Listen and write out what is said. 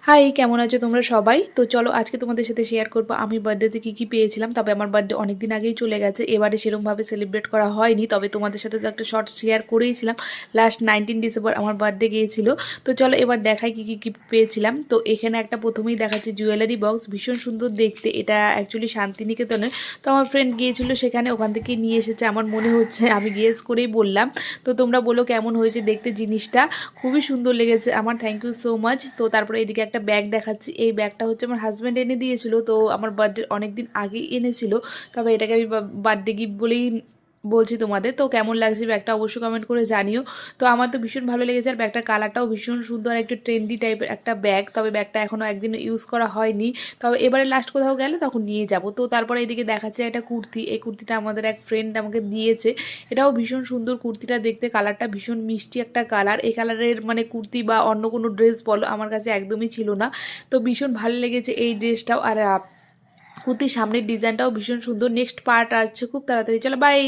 High, কেমন আছো তোমরা সবাই? তো চলো আজকে তোমাদের সাথে শেয়ার করবো আমি বার্থডেতে কী কী পেয়েছিলাম। তবে আমার বার্থডে অনেক দিন আগেই চলে গেছে, এবারে সেরকমভাবে সেলিব্রেট করা হয়নি। তবে তোমাদের সাথে তো একটা শর্ট শেয়ার করেইছিলাম, লাস্ট 19 ডিসেম্বর আমার বার্থডে গিয়েছিল। তো চলো এবার দেখাই কী কী গিফট পেয়েছিলাম। তো এখানে একটা প্রথমেই দেখাচ্ছে জুয়েলারি বক্স, ভীষণ সুন্দর দেখতে। এটা অ্যাকচুয়ালি শান্তিনিকেতনের। তো আমার ফ্রেন্ড গিয়েছিল সেখানে, ওখান থেকে নিয়ে এসেছে আমার মনে হচ্ছে, আমি গেস করেই বললাম। তো তোমরা বলো কেমন হয়েছে দেখতে জিনিসটা। খুবই সুন্দর লেগেছে আমার, থ্যাংক ইউ সো মাচ। তো তারপরে এদিকে একটা ব্যাগ দেখাচ্ছি, এই ব্যাগটা হচ্ছে আমার হাজব্যান্ড এনে দিয়েছিল। তো আমার বার্থডে অনেক দিন আগেই এনেছিল, তবে এটাকে আমি বার্থডে গিফট বলেই বলছি তোমাদের। তো কেমন লাগছে ব্যাগটা অবশ্যই কমেন্ট করে জানিও। তো আমার তো ভীষণ ভালো লেগেছে, আর ব্যাগটার কালারটাও ভীষণ সুন্দর, একটু ট্রেন্ডি টাইপের একটা ব্যাগ। তবে ব্যাগটা এখনও একদিন ইউজ করা হয়নি, তবে এবারে লাস্ট কোথাও গেলে তখন নিয়ে যাব। তো তারপরে এদিকে দেখাচ্ছে একটা কুর্তি, এই কুর্তিটা আমাদের এক ফ্রেন্ড আমাকে দিয়েছে। এটাও ভীষণ সুন্দর কুর্তিটা দেখতে, কালারটা ভীষণ মিষ্টি একটা কালার। এই কালারের মানে কুর্তি বা অন্য কোনো ড্রেস বলো আমার কাছে একদমই ছিল না। তো ভীষণ ভালো লেগেছে এই ড্রেসটাও। আর কুর্তির সামনের ডিজাইনটাও ভীষণ সুন্দর। নেক্সট পার্ট আসছে খুব তাড়াতাড়ি, চলো বাই।